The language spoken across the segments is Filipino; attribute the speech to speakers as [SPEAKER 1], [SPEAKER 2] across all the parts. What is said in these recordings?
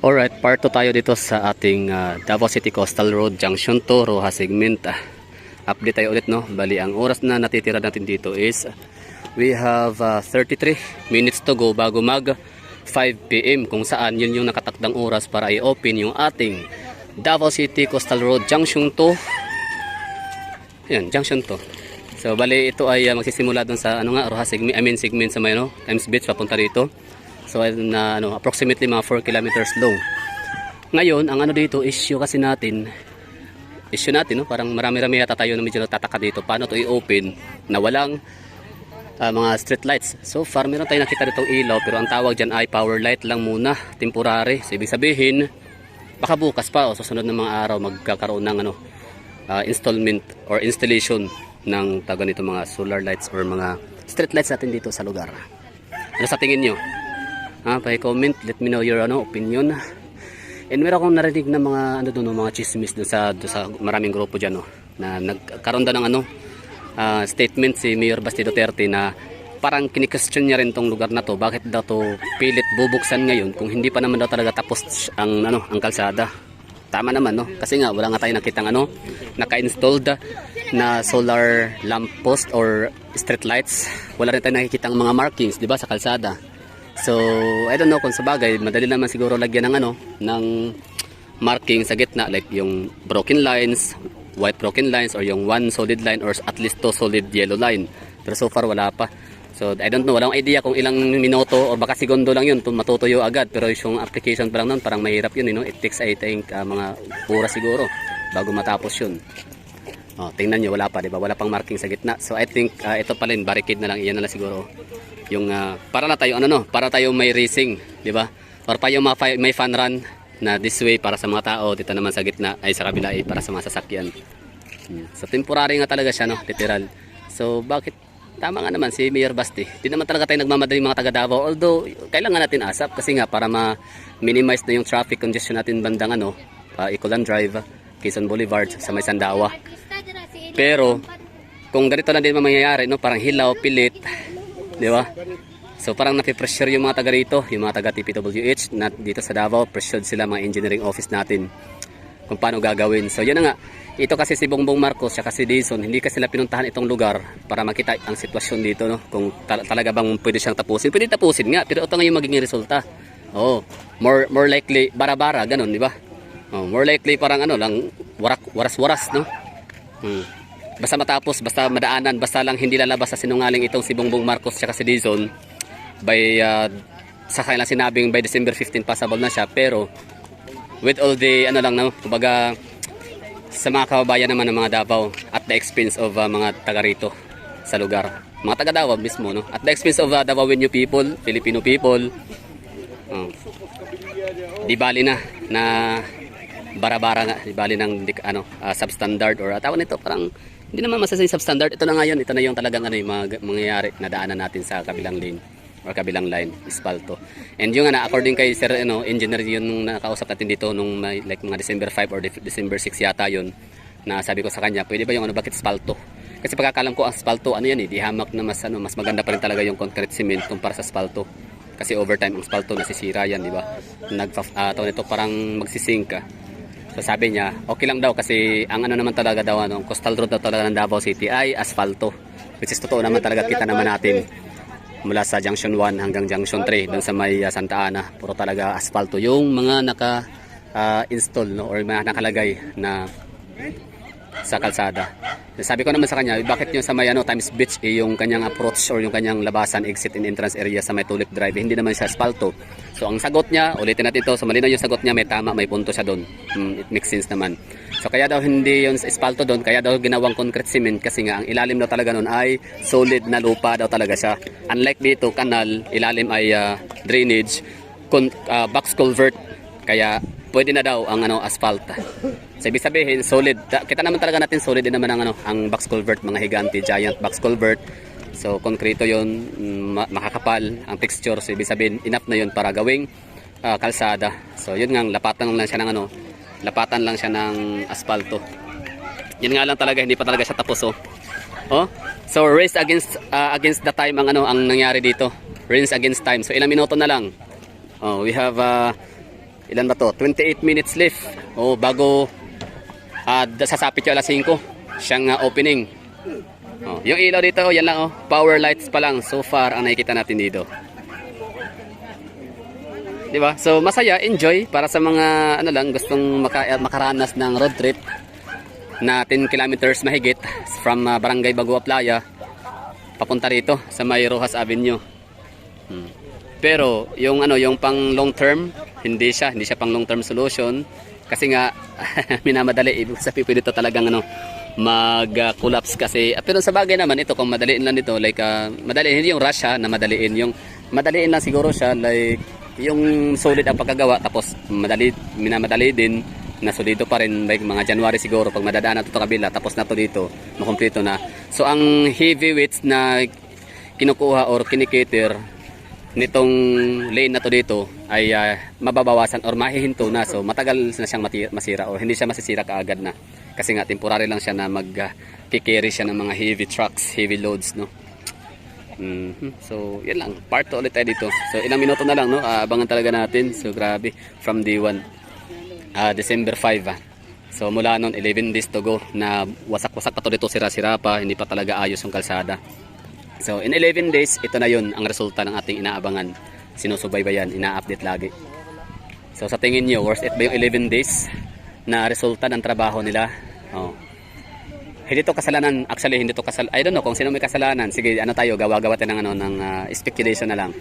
[SPEAKER 1] Alright, part 2 tayo dito sa ating Davao City Coastal Road Junction to Rojas segment. Update tayo ulit, no? Bali, ang oras na natitira natin dito is we have 33 minutes to go bago mag 5 PM, kung saan yun yung nakatakdang oras para i-open yung ating Davao City Coastal Road Junction to. Yan, Junction to. So bali, ito ay magsisimula dun sa Rojas segment, segment sa may Times Beach papunta dito. So approximately mga 4 kilometers long. Ngayon, ang dito issue natin, no? Parang marami-rami yata tayo na medyo natataka dito. Paano to i-open na walang mga street lights? So far, meron tayong nakita ditong ilaw, pero ang tawag dyan ay power light lang muna, temporary. So ibig sabihin, baka bukas pa o susunod ng mga araw magkakaroon ng installment or installation ng taga nito mga solar lights or mga street lights natin dito sa lugar. Ano sa tingin nyo? Pa-comment, let me know your opinion. And meron akong narinig na mga mga chismis doon sa maraming grupo diyan, na nagkaroon daw ng statement si Mayor Basti Duterte na parang kini-question niya rin tong lugar na to, bakit daw to pilit bubuksan ngayon kung hindi pa naman daw talaga tapos ang kalsada. Tama naman, no? Kasi nga wala nga tayo nakitang naka-installed na solar lamp post or street lights. Wala rin tayo nakikitang mga markings, 'di ba, sa kalsada. So, I don't know kung sabagay, madali naman siguro lagyan ng marking sa gitna, like yung broken lines, white broken lines, or yung one solid line, or at least 2 solid yellow line. Pero so far wala pa. So, I don't know, walang idea kung ilang minuto o baka segundo lang yun matutuyo agad. Pero yung application pa lang nun, parang mahirap yun, It takes, I think, mga oras siguro bago matapos yun. Tingnan nyo, wala pa, diba? Wala pang marking sa gitna. So, I think, ito pa rin, barricade na lang, iyan na lang siguro. Yung para na tayo para tayo may racing, 'di ba? Or pa yung may fun run na this way para sa mga tao, dito naman sa gitna ay sa kabila ay para sa mga sasakyan. So temporary nga talaga siya, literal. So bakit tama nga naman si Mayor Basti. Di naman talaga tayo nagmamadali mga taga Davao, although kailangan natin asap kasi nga para ma-minimize na yung traffic congestion natin bandang Icolan Drive, Quezon Boulevard sa may Sandawa. Pero kung ganito na din mangyayari, parang hilaw, pilit, di ba? So parang napipressure yung mga taga rito, yung mga taga TPWH na dito sa Davao, pressured sila mga engineering office natin kung paano gagawin. So yan na nga, ito kasi si Bongbong Marcos siya kasi Dizon, hindi kasi sila pinuntahan itong lugar para makita ang sitwasyon dito, kung talaga bang pwede siyang tapusin. Pwede tapusin nga, pero ito nga yung magiging resulta. More likely bara-bara, ganun, di ba? More likely parang lang, waras-waras, no? Basta matapos, basta madaanan, basta lang hindi lalabas sa sinungaling itong si Bongbong Marcos at si Dizon by sa kanilang sinabing by December 15 possible na siya, pero with all the kumbaga sa mga kababayan naman ng mga Davao at the expense of mga taga rito sa lugar, mga taga Davao mismo, at the expense of Davaoeño people, Filipino people. Di bali na bara-bara nga, di bali ng substandard or tawag nito, parang hindi naman masasay substandard. Ito na ngayon, ito na yung talagang yung mangyayari na daanan natin sa kabilang lane or kabilang line, espalto. And yung according kay Sir engineer, yun nakausap natin dito nung like mga December 5 or December 6 yata yun, na sabi ko sa kanya, pwede ba yung bakit espalto? Kasi pagkakalam ko ang espalto, di hamak na mas maganda pa rin talaga yung concrete cement kumpara sa espalto. Kasi overtime ang espalto nasisira yan, di ba? Nito parang magsisink ka. So sabi niya, okay lang daw kasi ang naman talaga daw, coastal road daw talaga ng Davao City ay asfalto. Which is totoo naman talaga, kita naman natin mula sa Junction 1 hanggang Junction 3 doon sa may Santa Ana, puro talaga asfalto yung mga naka-install or mga nakalagay na sa kalsada. Sabi ko naman sa kanya, bakit yung sa may Times Beach yung kanyang approach or yung kanyang labasan, exit and entrance area sa may Tulip Drive, hindi naman siya asfalto. So ang sagot niya, ulitin natin ito, so malinaw yung sagot niya, may tama, may punto siya doon. It makes sense naman. So kaya daw hindi yung asfalto doon, kaya daw ginawang concrete cement kasi nga ang ilalim daw talaga noon ay solid na lupa daw talaga siya. Unlike dito, kanal, ilalim ay drainage, box culvert, kaya pwede na daw ang asphalt. So ibig sabihin solid. Kita naman talaga natin solid din naman ang box culvert, mga higante, giant box culvert. So konkreto 'yon, makakapal ang texture. So ibig sabihin enough na 'yon para gawing kalsada. So yun nga, lapatan lang siya ng asfalto. Yun nga lang talaga, hindi pa talaga siya tapos. So race against the time ang nangyari dito. Race against time. So ilang minuto na lang. We have Ilan ba to? 28 minutes left. O bago sasapit yung alas 5 siyang opening. Oh, yung ilaw dito, yan lang oh. Power lights pa lang so far ang nakikita natin dito. 'Di ba? So masaya, enjoy para sa mga ano lang gustong makaranas ng road trip na 10 kilometers mahigit from Barangay Bagua Playa papunta rito sa may Rojas Avenue. Pero yung ano, yung pang long term, hindi siya pang long term solution kasi nga minamadali. Ibig sabihin pwede ito talagang ano mag-collapse kasi pero sa bagay naman ito kung madaliin lang dito like madaliin hindi yung rush ha, na madaliin lang siguro siya like yung solid ang pagkagawa tapos minamadali din na solido pa rin like mga January siguro pag madadaan na ito kabila tapos na to dito makumpleto na. So ang heavyweights na kinukuha or kinikater nitong lane na to dito ay mababawasan or mahihinto na, so matagal na siyang masira or hindi siya masisira kaagad na kasi nga temporary lang siya na mag-carry siya ng mga heavy trucks, heavy loads, no. So yan lang, part 2 ulit tayo dito. So ilang minuto na lang, no, abangan talaga natin. So grabe, from day 1 December 5 so mula noon 11 days to go na wasak-wasak pa to dito, sira-sira pa, hindi pa talaga ayos yung kalsada. So in 11 days, ito na yun ang resulta ng ating inaabangan, sinusubaybayan, ina-update lagi. So sa tingin nyo, worth it ba yung 11 days na resulta ng trabaho nila? Hindi to kasalanan, actually hindi to I don't know kung sino may kasalanan. Sige, ano tayo, gawa-gawa tayo ng ano ng speculation na lang.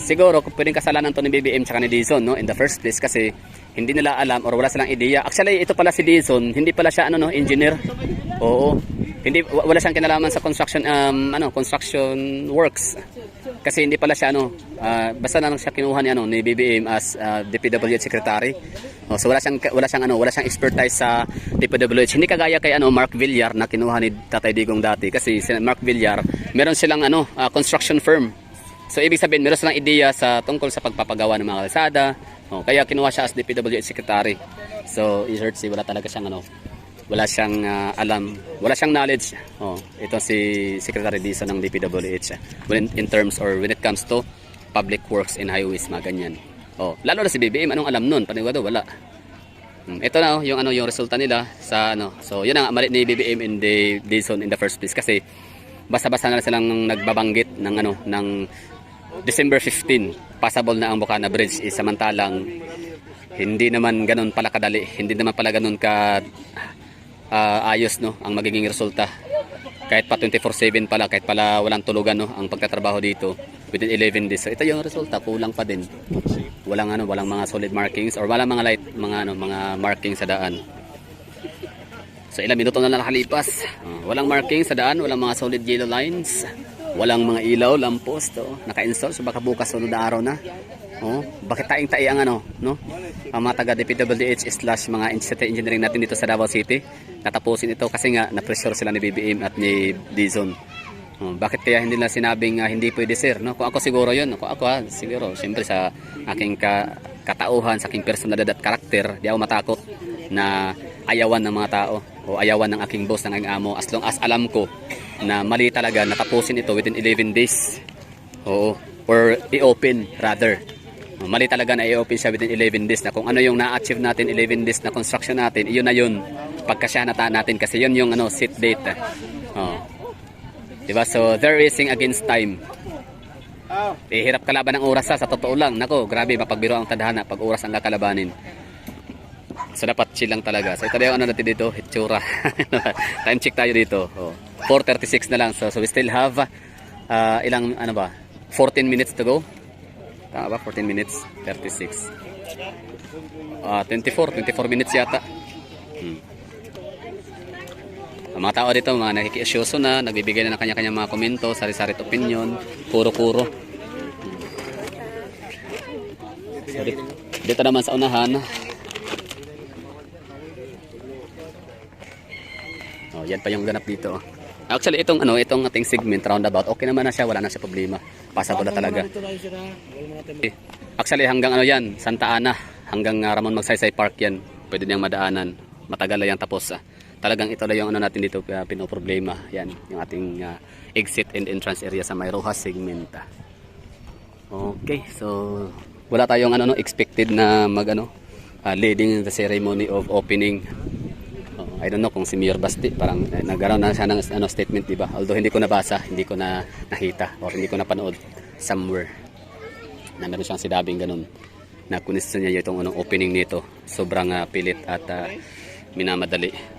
[SPEAKER 1] Siguro kung pwedeng kasalanan to ni BBM tsaka ni Dizon, no, in the first place kasi hindi nila alam or wala silang ideya. Actually ito pala si Dizon, hindi pala siya ano, no, engineer. Oo. Wala siyang kinalaman sa construction construction works. Kasi hindi pala siya basta na lang siya kinuha ni BBM as DPWH secretary. So wala siyang expertise sa DPWH. Hindi kagaya kay Mark Villar na kinuha ni Tatay Digong dati kasi si Mark Villar, meron silang construction firm. So ibig sabihin meron silang ideya sa tungkol sa pagpapagawa ng mga kalsada. Kaya kinuha siya as DPWH secretary. So i-search wala talaga siyang wala siyang alam, wala siyang knowledge. Ito si Secretary Dizon ng DPWH when it comes to public works and highways, mga ganyan. Lalo na si BBM, anong alam nun? Panigurado wala. Ito na yung yung resulta nila sa So yun ang mali ni BBM and Dizon in the first place kasi basta-basta na silang nagbabanggit ng December 15 passable na ang Bocana Bridge, samantalang hindi naman ganun pala kadali, hindi naman pala ganun ka ayos ang magiging resulta. Kahit pa 24/7 pala, kahit pala walang tulugan ang pagtatrabaho dito within 11 days. So ito yung resulta, kulang pa din. Walang mga solid markings or walang mga light mga markings sa daan. So ilang minuto na lang nakalipas. Walang markings sa daan, walang mga solid yellow lines, walang mga ilaw, lamppost naka-install. So baka bukas sunod na araw na. Bakit taing-tai ang ang mga taga DPWH / mga engineering natin dito sa Davao City natapusin ito kasi nga na-pressure sila ni BBM at ni Dizon. Bakit kaya hindi nila sinabing hindi pwede sir, no? Kung ako siguro yun, siguro siyempre sa aking katauhan, sa aking personalidad at karakter, di ako matakot na ayawan ng mga tao o ayawan ng aking boss, ng aking amo, as long as alam ko na mali talaga, natapusin ito within 11 days. Or i-open rather. Mali talaga na i-open siya within 11 days na kung ano yung na-achieve natin 11 days na construction natin, iyon na yun pagkasya natin kasi yun yung set date. Diba? So they're racing against time. Hirap kalaban ng oras sa totoo lang. Nako, grabe mapagbiro ang tadhana pag oras ang kakalabanin. So dapat chill lang talaga. So ito na yung natin dito, hitsura. Time check tayo dito. 4:36 na lang. So we still have ilang 14 minutes to go. Tama ba? 14 minutes, 36. 24 minutes yata. Ang mga tao dito, mga nakikiisyoso na, nagbibigay na ng kanya-kanya mga komento, sari-sari opinion, puro-puro. So, dito naman sa unahan. Yan pa yung ganap dito. Actually, itong ating segment roundabout, okay naman na siya, wala na siya problema. Passable na talaga. Actually, hanggang yan, Santa Ana, hanggang Ramon Magsaysay Park yan, pwede niyang madaanan. Matagal na yan tapos. Talagang ito lang yung natin dito pinoproblema. Yan, yung ating exit and entrance area sa may Rojas segment. Okay, so wala tayong expected na leading the ceremony of opening. I don't know kung si Mayor Basti parang nagkaroon na siya ng statement, di ba? Although hindi ko nabasa, hindi ko na nakita or hindi ko napanood somewhere na meron siyang sinabing ganun na kung niya itong opening nito sobrang pilit at minamadali.